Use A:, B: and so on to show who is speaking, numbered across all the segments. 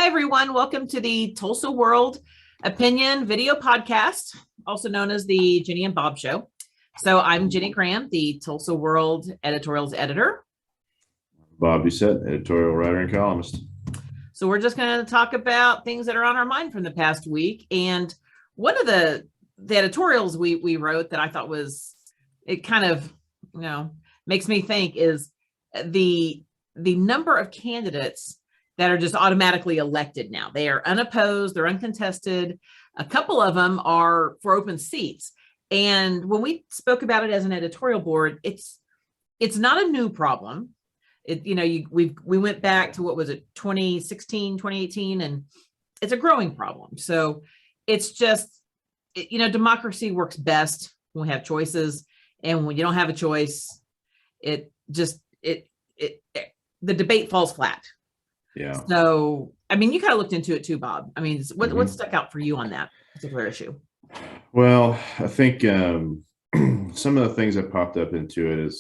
A: everyone. Welcome to the Tulsa World Opinion video podcast, also known as the Ginnie and Bob Show. So I'm Ginnie Graham, the Tulsa World editorials editor.
B: Bob Doucette, editorial writer and columnist.
A: So we're just going to talk about things that are on our mind from the past week. And one of the editorials we wrote that I thought was, it kind of, makes me think is the number of candidates that are just automatically elected now. They are unopposed, they're uncontested. A couple of them are for open seats. And when we spoke about it as an editorial board, it's not a new problem. We went back to, what was it, 2016, 2018, and it's a growing problem. So it's just, democracy works best when we have choices. And when you don't have a choice, the debate falls flat.
B: Yeah.
A: So, you kind of looked into it too, Bob. What stuck out for you on that particular issue?
B: Well, I think some of the things that popped up into it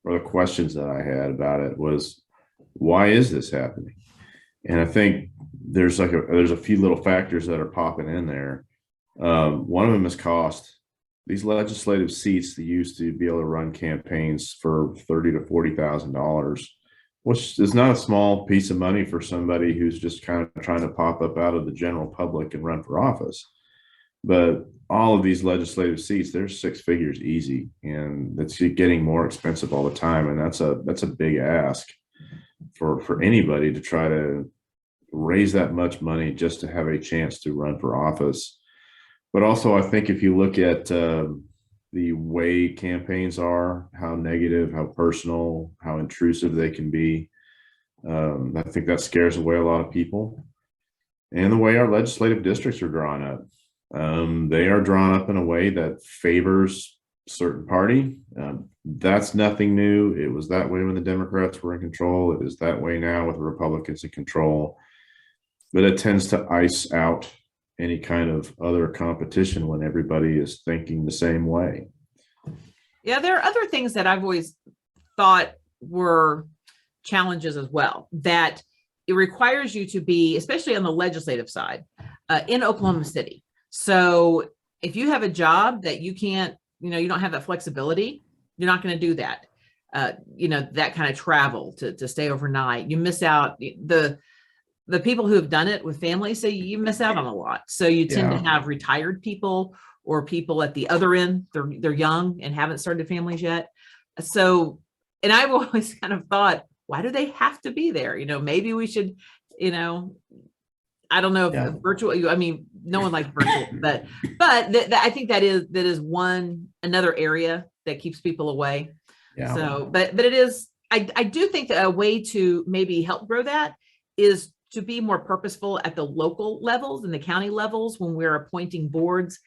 B: or the questions that I had about it was, why is this happening? And I think there's a few little factors that are popping in there. One of them is cost. These legislative seats, they used to be able to run campaigns for $30,000 to $40,000, which is not a small piece of money for somebody who's just kind of trying to pop up out of the general public and run for office. But all of these legislative seats, there's six figures easy, and it's getting more expensive all the time. And that's a big ask for anybody to try to raise that much money just to have a chance to run for office. But also, I think if you look at the way campaigns are, how negative, how personal, how intrusive they can be, I think that scares away a lot of people. And the way our legislative districts are drawn up, they are drawn up in a way that favors a certain party. That's nothing new. It was that way when the Democrats were in control. It is that way now with the Republicans in control. But it tends to ice out any kind of other competition when everybody is thinking the same way.
A: Yeah, there are other things that I've always thought were challenges as well, that it requires you to be, especially on the legislative side, in Oklahoma City. So if you have a job that you can't, you don't have that flexibility, you're not going to do that. That kind of travel to stay overnight. You miss out. The people who have done it with families say you miss out on a lot. So you tend to have retired people or people at the other end. They're young and haven't started families yet. So, and I've always kind of thought, why do they have to be there? Maybe we should, I don't know if virtual, no one likes virtual, but I think that is another area that keeps people away.
B: Yeah.
A: So, but it is, I do think that a way to maybe help grow that is to be more purposeful at the local levels and the county levels when we're appointing boards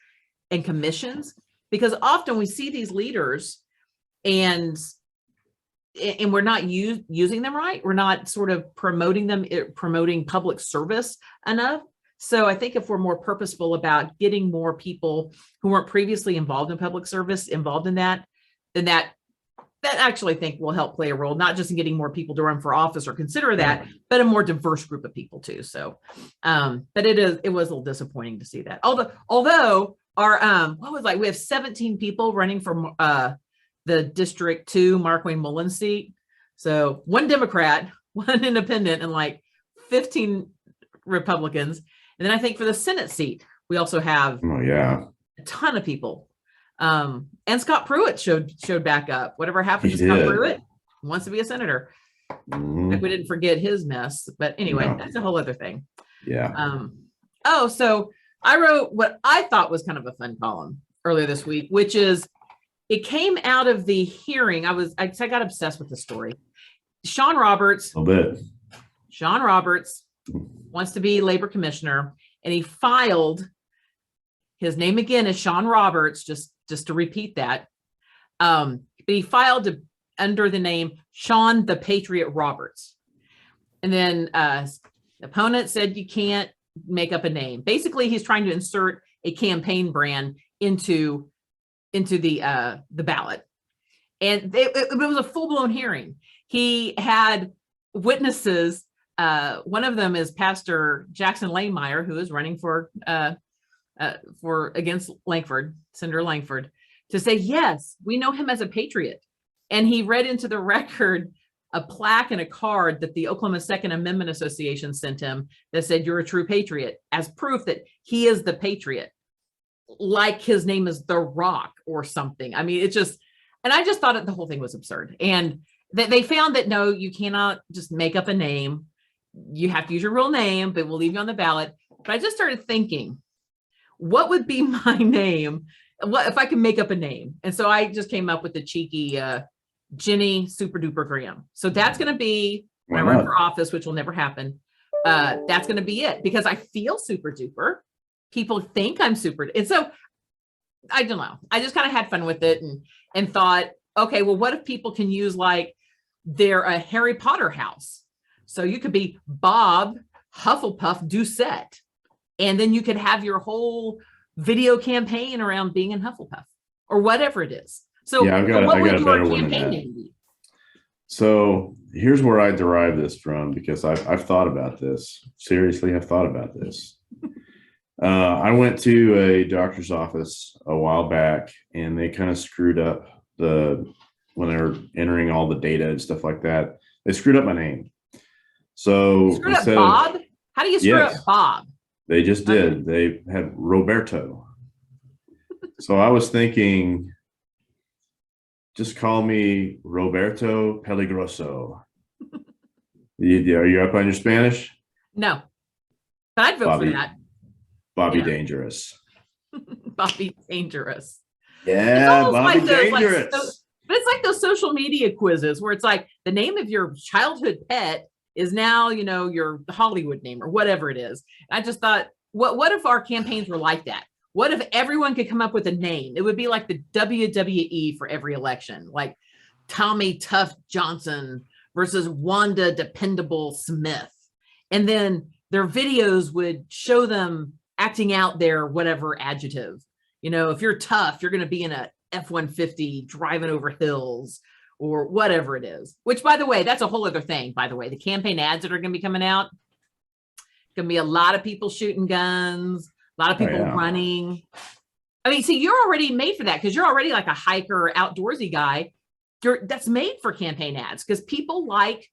A: and commissions, because often we see these leaders and we're not using them right. We're not sort of promoting public service enough. So I think if we're more purposeful about getting more people who weren't previously involved in public service involved in that, then that actually think will help play a role, not just in getting more people to run for office or consider that, but a more diverse group of people too. So, but it was a little disappointing to see that. Although our, we have 17 people running for the District 2 Mark Wayne Mullins seat. So one Democrat, one independent, and 15 Republicans. And then I think for the Senate seat, we also have a ton of people. And Scott Pruitt showed back up. Whatever happened to Scott Pruitt, wants to be a senator. We didn't forget his mess, but anyway, that's a whole other thing.
B: Yeah.
A: So I wrote what I thought was kind of a fun column earlier this week, which is, it came out of the hearing. I got obsessed with the story. Sean Roberts.
B: A little bit.
A: Sean Roberts wants to be labor commissioner, and he filed. His name again is Sean Roberts, just to repeat that. But he filed under the name Sean the Patriot Roberts. And then the opponent said you can't make up a name. Basically, he's trying to insert a campaign brand into the ballot. And it was a full-blown hearing. He had witnesses one of them is Pastor Jackson Langmeyer, who is running for against Langford, Senator Langford, to say, yes, we know him as a patriot. And he read into the record a plaque and a card that the Oklahoma Second Amendment Association sent him that said, you're a true patriot, as proof that he is the patriot, like his name is The Rock or something. I mean, it's just, and I just thought the whole thing was absurd. And they found that, no, you cannot just make up a name. You have to use your real name, but we'll leave you on the ballot. But I just started thinking, what would be my name? What if I could make up a name? And so I just came up with the cheeky Ginnie Super Duper Graham. So that's going to be when I run for office, which will never happen. That's going to be it, because I feel super duper. People think I'm super. And so I don't know. I just kind of had fun with it and thought, okay, well, what if people can use like a Harry Potter house? So you could be Bob Hufflepuff Doucette. And then you could have your whole video campaign around being in Hufflepuff or whatever it is. So
B: yeah,
A: what would
B: a
A: your
B: better one than
A: campaign
B: that.
A: name be?
B: So here's where I derive this from, because I've thought about this. Seriously, I've thought about this. I went to a doctor's office a while back, and they kind of screwed up when they were entering all the data and stuff like that. They screwed up my name. So
A: You screwed up Bob? How do you screw up Bob?
B: They just did. They had Roberto. So I was thinking, just call me Roberto Peligroso. Are you up on your Spanish?
A: No, but I'd vote for that.
B: Bobby Dangerous.
A: Bobby Dangerous.
B: Yeah, Bobby
A: like
B: Dangerous.
A: But it's like those social media quizzes where it's like the name of your childhood pet is now, your Hollywood name or whatever it is. I just thought, what if our campaigns were like that? What if everyone could come up with a name? It would be like the WWE for every election, like Tommy Tough Johnson versus Wanda Dependable Smith. And then their videos would show them acting out their whatever adjective. If you're tough, you're going to be in a F-150 driving over hills or whatever it is, which, by the way, that's a whole other thing. By the way, the campaign ads that are going to be coming out, going to be a lot of people shooting guns, a lot of people running. I mean, see, you're already made for that because you're already like a hiker or outdoorsy guy. That's made for campaign ads because people like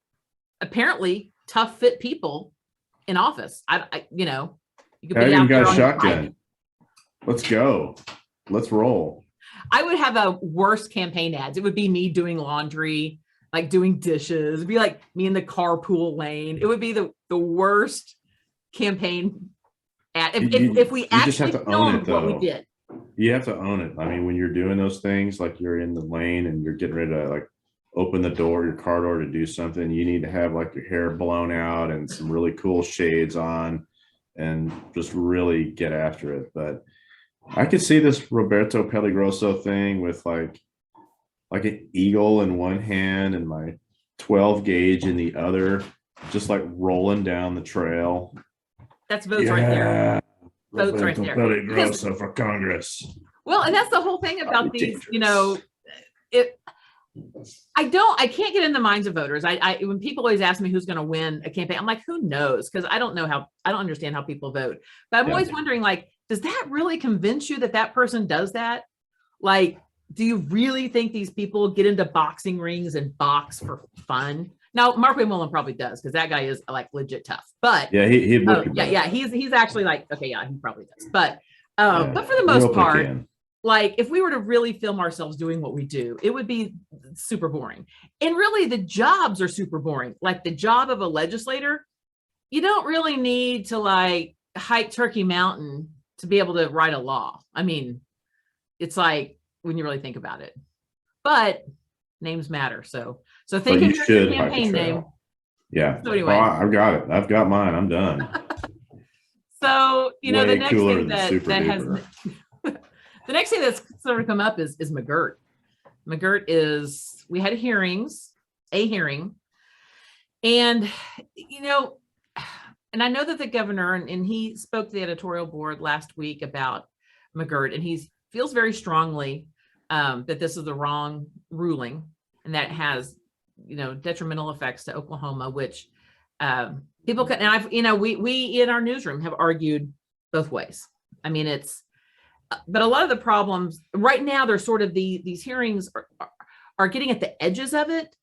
A: apparently tough, fit people in office. You could be
B: even
A: out there
B: got a
A: on
B: shotgun.
A: bike.
B: Let's go. Let's roll.
A: I would have a worse campaign ads. It would be me doing laundry, like doing dishes. It'd be like me in the carpool lane. It would be the worst campaign ad. If we actually
B: just have to own it, though.
A: What we did.
B: You have to own it. I mean, when you're doing those things, like you're in the lane and you're getting ready to like open the door, your car door to do something, you need to have like your hair blown out and some really cool shades on and just really get after it. But I could see this Roberto Peligroso thing with like an eagle in one hand and my 12 gauge in the other, just like rolling down the trail.
A: That's votes right there. Votes right there.
B: Peligroso for Congress.
A: Well, and that's the whole thing about these, I can't get in the minds of voters. When people always ask me who's going to win a campaign, I'm like, who knows? Because I don't understand how people vote. But I'm always wondering, like, does that really convince you that person does that? Like, do you really think these people get into boxing rings and box for fun? Now, Mark Mullen probably does because that guy is like legit tough. But
B: yeah, he'd whip you.
A: Yeah, he's actually like, okay, yeah, he probably does. But for the most part, like if we were to really film ourselves doing what we do, it would be super boring. And really, the jobs are super boring. Like the job of a legislator, you don't really need to like hike Turkey Mountain to be able to write a law. I mean, it's like when you really think about it. But names matter. So think of your campaign name.
B: Yeah.
A: So anyway,
B: I've got it. I've got mine. I'm done.
A: So the next thing the next thing that's sort of come up is McGirt. McGirt is, we had a hearing, and and I know that the governor and he spoke to the editorial board last week about McGirt, and he feels very strongly that this is the wrong ruling and that it has detrimental effects to Oklahoma, which People can, and I've, we in our newsroom have argued both ways. I mean, but a lot of the problems right now, they're sort of these hearings are getting at the edges of it.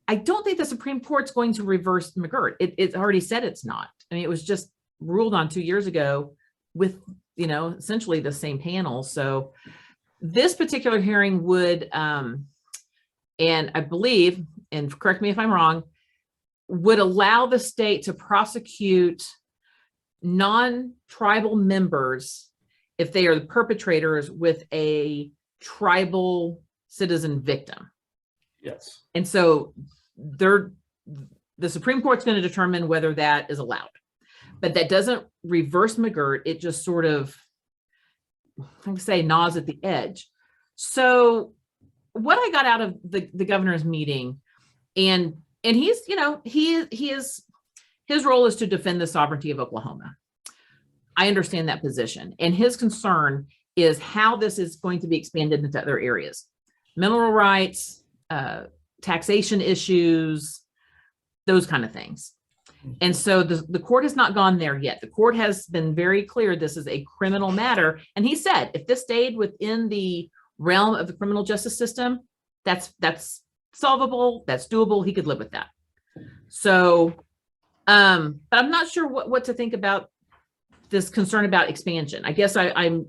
A: I don't think the Supreme Court's going to reverse McGirt. It already said it's not. I mean, it was just ruled on 2 years ago with, essentially the same panel. So this particular hearing would, and I believe, and correct me if I'm wrong, would allow the state to prosecute non-tribal members if they are the perpetrators with a tribal citizen victim.
B: Yes.
A: And so the Supreme Court's going to determine whether that is allowed, but that doesn't reverse McGirt. It just sort of, I say, gnaws at the edge. So what I got out of the governor's meeting, and he's, his role is to defend the sovereignty of Oklahoma. I understand that position. And his concern is how this is going to be expanded into other areas. Mineral rights, taxation issues, those kind of things. And so the court has not gone there yet. The court has been very clear this is a criminal matter. And he said, if this stayed within the realm of the criminal justice system, that's solvable, that's doable. He could live with that. So, but I'm not sure what to think about this concern about expansion. I guess I'm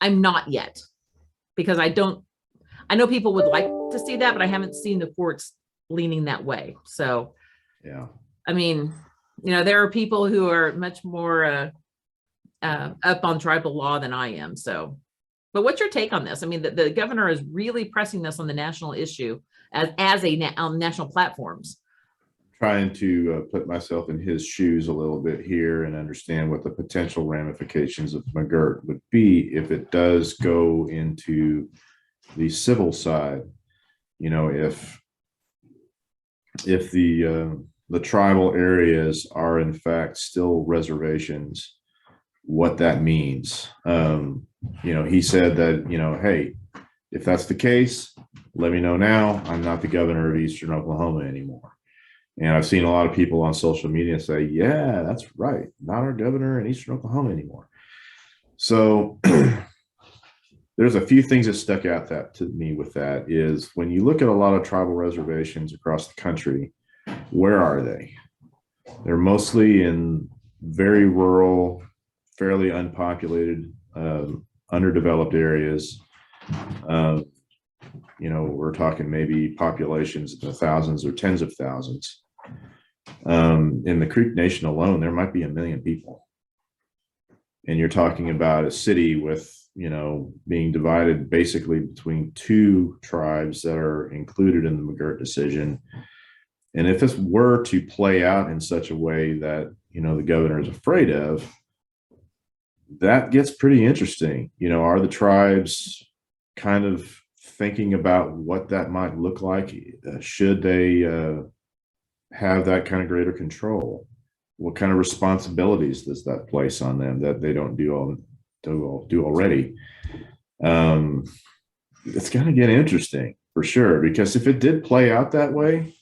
A: not yet, because I know people would like to see that, but I haven't seen the courts leaning that way. So,
B: yeah,
A: I mean, there are people who are much more up on tribal law than I am. So, but what's your take on this? I mean, the governor is really pressing this on the national issue on national platforms.
B: Trying to put myself in his shoes a little bit here and understand what the potential ramifications of McGirt would be if it does go into the civil side. If the tribal areas are in fact still reservations, what that means. He said that, hey, if that's the case, let me know now. I'm not the governor of Eastern Oklahoma anymore. And I've seen a lot of people on social media say, yeah, that's right, not our governor in Eastern Oklahoma anymore. So there's a few things that stuck out to me with that is when you look at a lot of tribal reservations across the country, where are they? They're mostly in very rural, fairly unpopulated, underdeveloped areas. We're talking maybe populations in the thousands or tens of thousands. In the Creek Nation alone, there might be 1 million people. And you're talking about a city with, being divided basically between 2 tribes that are included in the McGirt decision. And if this were to play out in such a way that, the governor is afraid of, that gets pretty interesting. Are the tribes kind of thinking about what that might look like? Should they have that kind of greater control? What kind of responsibilities does that place on them that they don't do already? It's going to get interesting for sure, because if it did play out that way,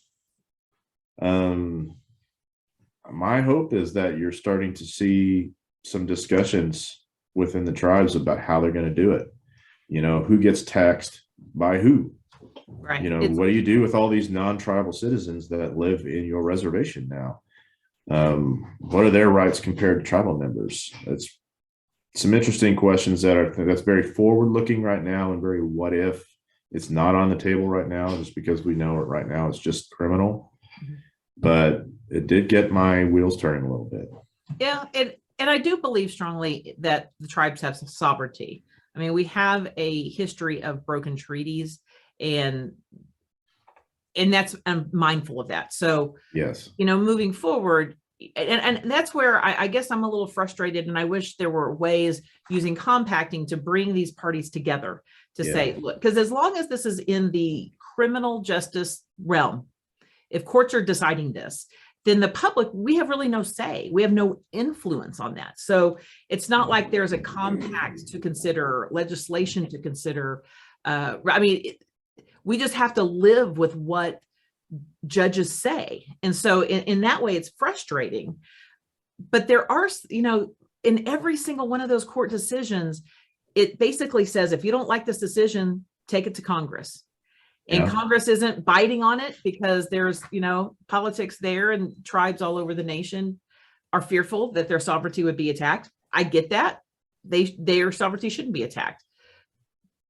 B: my hope is that you're starting to see some discussions within the tribes about how they're going to do it. Who gets taxed by who?
A: Right.
B: What do you do with all these non-tribal citizens that live in your reservation now? What are their rights compared to tribal members? It's some interesting questions that's very forward-looking right now and very what if. It's not on the table right now just because we know it right now. It's just criminal. Mm-hmm. But it did get my wheels turning a little bit. Yeah,
A: and I do believe strongly that the tribes have some sovereignty. I mean, we have a history of broken treaties, and that's, I'm mindful of that. So
B: yes,
A: moving forward, and that's where I guess I'm a little frustrated, and I wish there were ways using compacting to bring these parties together to say, look, because as long as this is in the criminal justice realm, if courts are deciding this, then the public, we have really no say. We have no influence on that. So it's not like there's a compact to consider, legislation to consider. We just have to live with what judges say. And so in that way, it's frustrating. But there are, in every single one of those court decisions, it basically says, if you don't like this decision, take it to Congress. And
B: Yeah.
A: Congress isn't biting on it because there's, politics there, and tribes all over the nation are fearful that their sovereignty would be attacked. I get that. Their sovereignty shouldn't be attacked.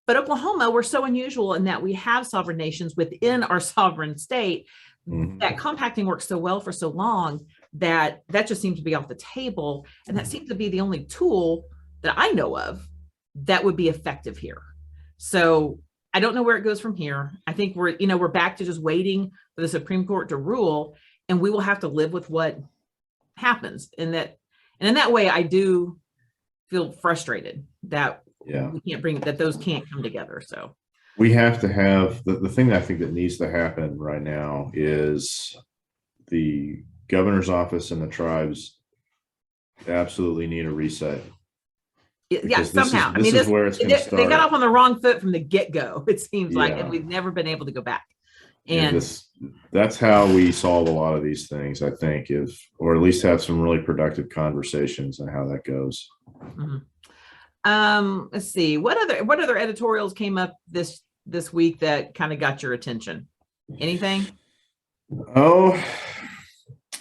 A: But Oklahoma, we're so unusual in that we have sovereign nations within our sovereign state.
B: Mhm.
A: That compacting works so well for so long that just seems to be off the table. And that seems to be the only tool that I know of that would be effective here. So I don't know where it goes from here. I think we're back to just waiting for the Supreme Court to rule, and we will have to live with what happens. And in that way, I do feel frustrated that we can't that those can't come together. So
B: we have to have the thing that I think that needs to happen right now is the governor's office and the tribes absolutely need a reset.
A: Yeah, somehow.
B: This is where it's going to start.
A: They got off on the wrong foot from the get-go, it seems like, and we've never been able to go back. And
B: that's how we solve a lot of these things, I think, or at least have some really productive conversations on how that goes.
A: Mm-hmm. Let's see, what other editorials came up this week that kind of got your attention? Anything?
B: Oh,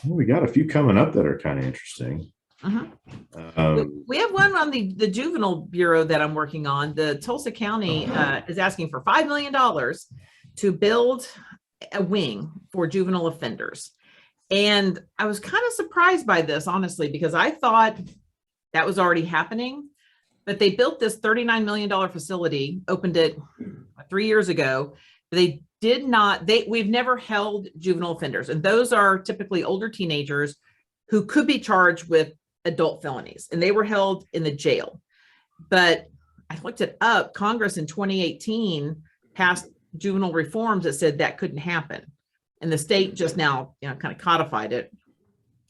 B: we got a few coming up that are kind of interesting.
A: We have one on the Juvenile Bureau that I'm working on. The Tulsa County is asking for $5 million to build a wing for juvenile offenders. And I was kind of surprised by this, honestly, because I thought that was already happening. But they built this $39 million facility, opened it 3 years ago. They did not, we've never held juvenile offenders. And those are typically older teenagers who could be charged with adult felonies, and they were held in the jail. But I looked it up. Congress in 2018 passed juvenile reforms that said that couldn't happen. And the state just now, kind of codified it.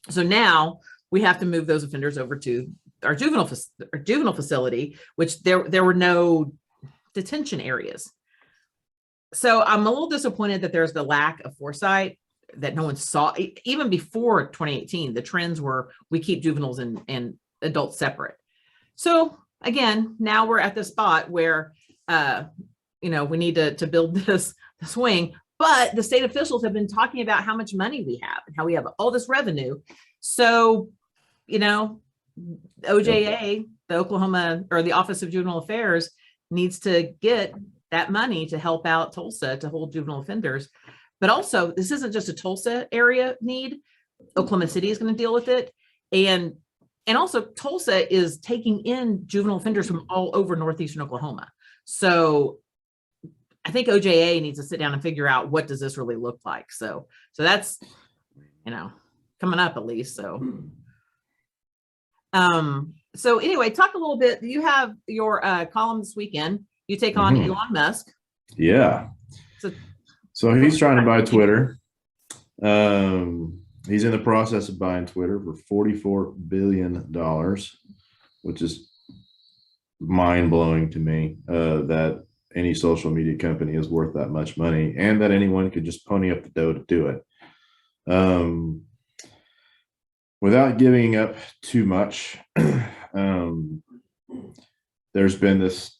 A: So now we have to move those offenders over to our juvenile facility, which there were no detention areas. So I'm a little disappointed that there's the lack of foresight, that no one saw. Even before 2018, the trends were we keep juveniles and adults separate. So again, now we're at the spot where we need to build this wing. But the state officials have been talking about how much money we have and how we have all this revenue. So, OJA, the Oklahoma, or the Office of Juvenile Affairs, needs to get that money to help out Tulsa to hold juvenile offenders. But also, this isn't just a Tulsa area need. Oklahoma City is going to deal with it. And also, Tulsa is taking in juvenile offenders from all over northeastern Oklahoma. So I think OJA needs to sit down and figure out, what does this really look like? So that's, coming up at least. So anyway, talk a little bit. You have your column this weekend. You take on Elon Musk.
B: Yeah. So he's trying to buy Twitter. He's in the process of buying Twitter for $44 billion, which is mind-blowing to me, that any social media company is worth that much money, and that anyone could just pony up the dough to do it. Without giving up too much, there's been this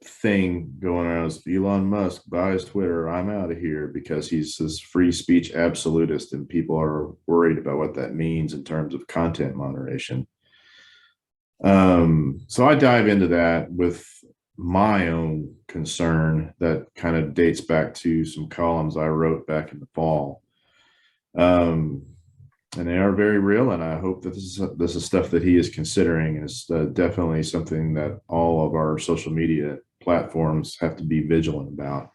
B: thing going on as Elon Musk buys Twitter, I'm out of here, because he's this free speech absolutist, and people are worried about what that means in terms of content moderation. So I dive into that with my own concern that kind of dates back to some columns I wrote back in the fall. And they are very real, and I hope that this is stuff that he is considering, and it's definitely something that all of our social media platforms have to be vigilant about.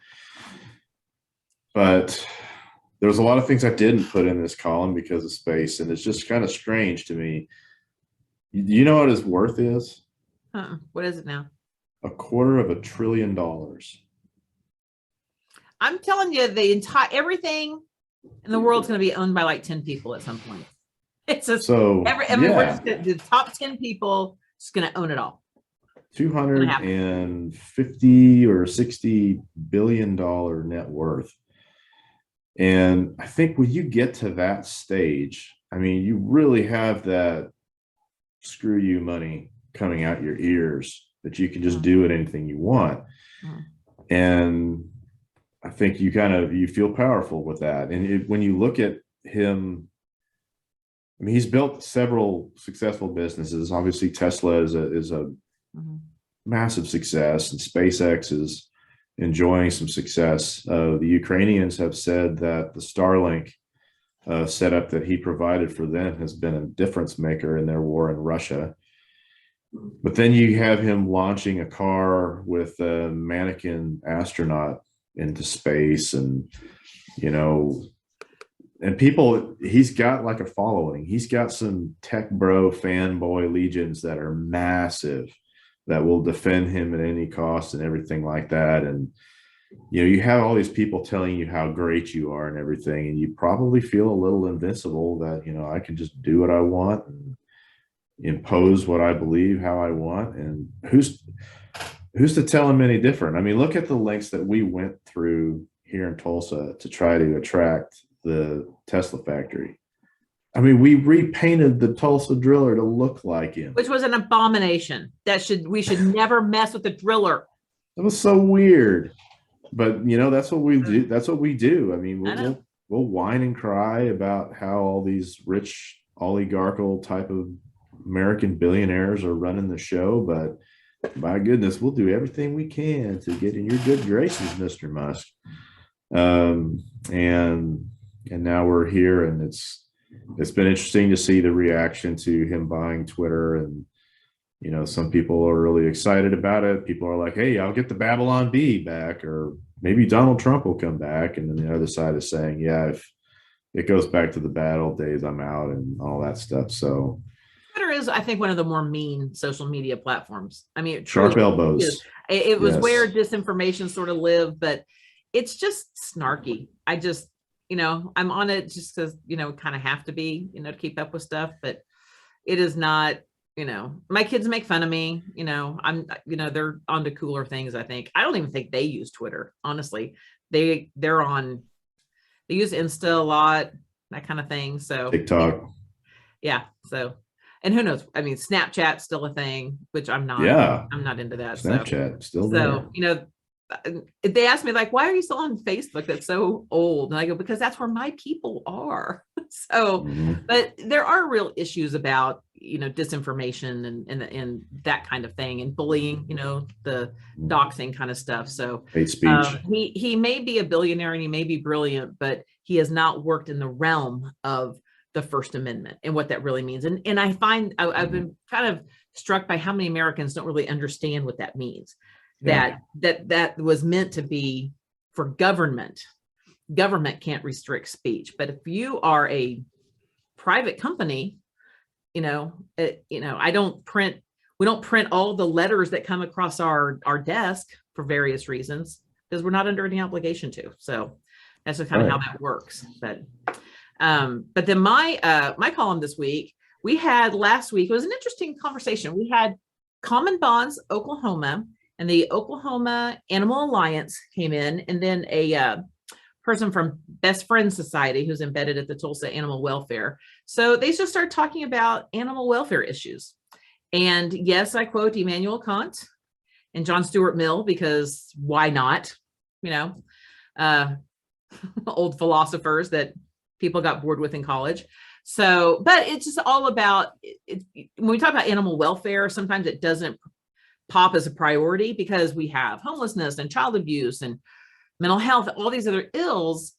B: But there's a lot of things I didn't put in this column because of space, and it's just kind of strange to me. You know what his worth is?
A: What is it now?
B: $250 billion.
A: I'm telling you, everything in the world's going to be owned by like 10 people at some point. It's just we're just the top 10 people just going to own it all. $250 or $60 billion net worth.
B: And I think when you get to that stage, I mean, you really have that screw you money coming out your ears that you can just do it anything you want. And I think you feel powerful with that. And when you look at him, I mean, he's built several successful businesses. Obviously, Tesla is a massive success, and SpaceX is enjoying some success. The Ukrainians have said that the Starlink setup that he provided for them has been a difference maker in their war in Russia. But then you have him launching a car with a mannequin astronaut into space, and and people, he's got like a following. He's got some tech bro fanboy legions that are massive, that will defend him at any cost and everything like that. And you have all these people telling you how great you are and everything, and you probably feel a little invincible that I can just do what I want and impose what I believe how I want. And who's to tell him any different? I mean, look at the lengths that we went through here in Tulsa to try to attract the Tesla factory. I mean, we repainted the Tulsa driller to look like him,
A: which was an abomination. We should never mess with the driller.
B: It was so weird. But that's what we do. That's what we do. I mean, we'll whine and cry about how all these rich oligarchical type of American billionaires are running the show, but my goodness, we'll do everything we can to get in your good graces, Mr. Musk. And now we're here, and it's been interesting to see the reaction to him buying Twitter. And some people are really excited about it. People are like, hey, I'll get the Babylon Bee back, or maybe Donald Trump will come back. And then the other side is saying, yeah, if it goes back to the bad old days, I'm out, and all that stuff. So
A: Twitter is, I think, one of the more mean social media platforms. I mean,
B: sharp elbows.
A: It was where disinformation sort of lived, but it's just snarky. I just, I'm on it just because, kind of have to be, to keep up with stuff, but it is not, my kids make fun of me, I'm, they're onto cooler things. I think, I don't even think they use Twitter. Honestly, they use Insta a lot, that kind of thing. So
B: TikTok.
A: Yeah. So, and who knows? I mean, Snapchat's still a thing, which I'm not.
B: Yeah.
A: I'm not into that.
B: Snapchat still there.
A: So, they asked me like, why are you still on Facebook? That's so old. And I go, because that's where my people are. So, but there are real issues about, disinformation and that kind of thing, and bullying, the doxing kind of stuff. So
B: hate speech.
A: He may be a billionaire and he may be brilliant, but he has not worked in the realm of the First Amendment and what that really means. And I find I've been kind of struck by how many Americans don't really understand what that means. Yeah. That was meant to be for government. Government can't restrict speech, but if you are a private company, we don't print all the letters that come across our desk for various reasons, because we're not under any obligation to. So that's just kind of how that works. But then my column this week, we had last week, it was an interesting conversation. We had Common Bonds Oklahoma, and the Oklahoma Animal Alliance came in, and then a person from Best Friends Society who's embedded at the Tulsa Animal Welfare. So they just started talking about animal welfare issues. And yes, I quote Immanuel Kant and John Stuart Mill, because why not? Old philosophers that people got bored with in college. So, but it's just all about it. When we talk about animal welfare, sometimes it doesn't pop as a priority because we have homelessness and child abuse and mental health, all these other ills.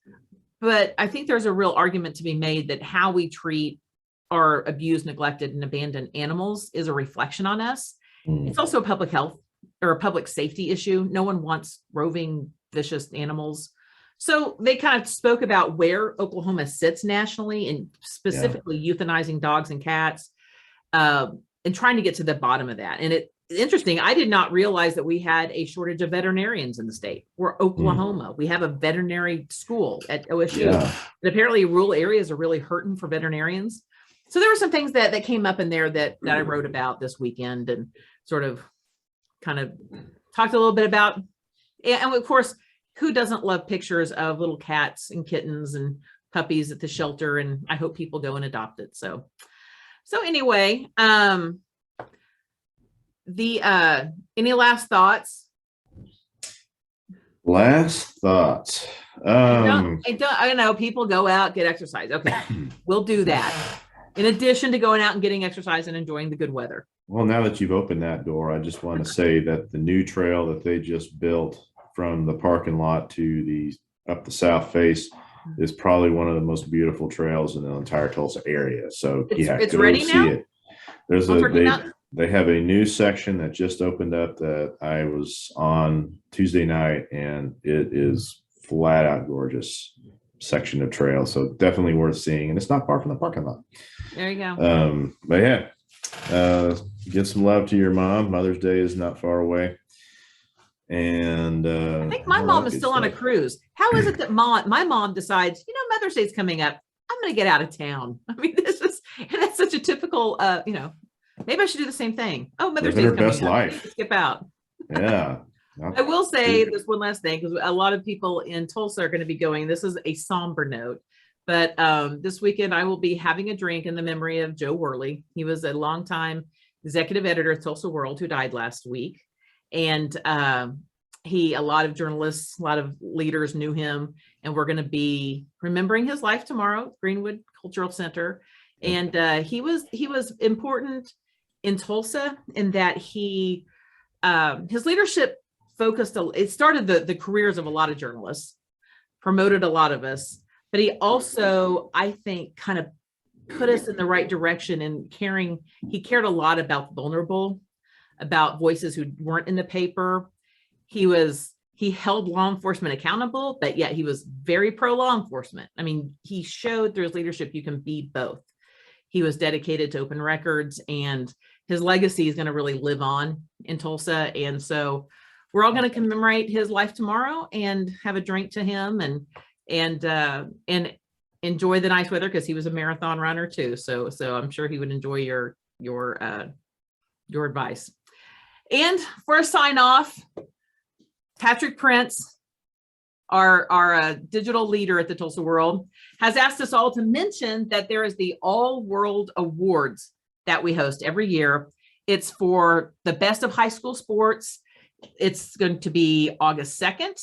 A: But I think there's a real argument to be made that how we treat our abused, neglected, and abandoned animals is a reflection on us. It's also a public health or a public safety issue. No one wants roving, vicious animals. So they kind of spoke about where Oklahoma sits nationally, and specifically euthanizing dogs and cats, and trying to get to the bottom of that. And it's interesting. I did not realize that we had a shortage of veterinarians in the state. We're Oklahoma. We have a veterinary school at OSU. And apparently rural areas are really hurting for veterinarians. So there were some things that came up in there that I wrote about this weekend, and sort of kind of talked a little bit about. And of course, who doesn't love pictures of little cats and kittens and puppies at the shelter? And I hope people go and adopt it. So anyway, any last thoughts?
B: Last thoughts.
A: I know people go out, get exercise. Okay, we'll do that. In addition to going out and getting exercise and enjoying the good weather.
B: Well, now that you've opened that door, I just want to say that the new trail that they just built from the parking lot to up the south face is probably one of the most beautiful trails in the entire Tulsa area. So
A: it's ready now.
B: They have a new section that just opened up that I was on Tuesday night, and it is flat out gorgeous section of trail. So definitely worth seeing, and it's not far from the parking lot.
A: There you go.
B: But yeah, give some love to your mom. Mother's Day is not far away. And
A: I think my mom is still on a cruise. How is it that my mom decides, Mother's Day is coming up, I'm going to get out of town? I mean, and that's such a typical, maybe I should do the same thing. Oh, Mother's Day is coming
B: best
A: up.
B: Life.
A: Skip out.
B: Yeah.
A: I will say this one last thing, because a lot of people in Tulsa are going to be going. This is a somber note, but this weekend I will be having a drink in the memory of Joe Worley. He was a longtime executive editor of Tulsa World who died last week. And a lot of journalists, a lot of leaders knew him, and we're going to be remembering his life tomorrow at Greenwood Cultural Center. And he was important in Tulsa in that his leadership focused, it started the careers of a lot of journalists, promoted a lot of us, but he also, I think, kind of put us in the right direction in caring. He cared a lot about the vulnerable, about voices who weren't in the paper. He held law enforcement accountable, but yet he was very pro law enforcement. I mean, he showed through his leadership you can be both. He was dedicated to open records, and his legacy is going to really live on in Tulsa. And so we're all going to commemorate his life tomorrow and have a drink to him and enjoy the nice weather, because he was a marathon runner too. So I'm sure he would enjoy your advice. And for a sign off, Patrick Prince, our digital leader at the Tulsa World, has asked us all to mention that there is the All World Awards that we host every year. It's for the best of high school sports. It's going to be August 2nd.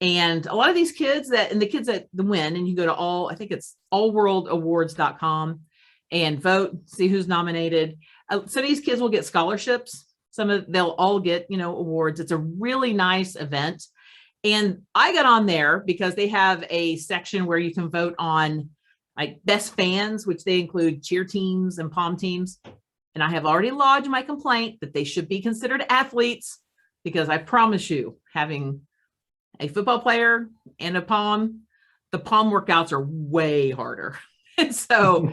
A: And a lot of these kids the kids that win, and you go to I think it's allworldawards.com and vote, see who's nominated. Some of these kids will get scholarships. They'll all get, awards. It's a really nice event. And I got on there because they have a section where you can vote on like best fans, which they include cheer teams and pom teams. And I have already lodged my complaint that they should be considered athletes, because I promise you, having a football player and the pom workouts are way harder. And so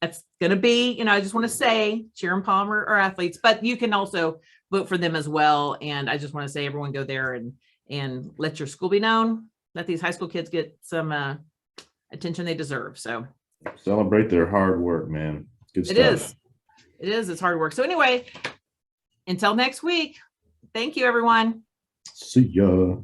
A: that's going to be, I just want to say cheer and pom are athletes, but you can also vote for them as well. And I just want to say, everyone go there and let your school be known. Let these high school kids get some attention they deserve. So
B: celebrate their hard work, man. Good stuff.
A: It is. It's hard work. So anyway, until next week, thank you, everyone.
B: See ya.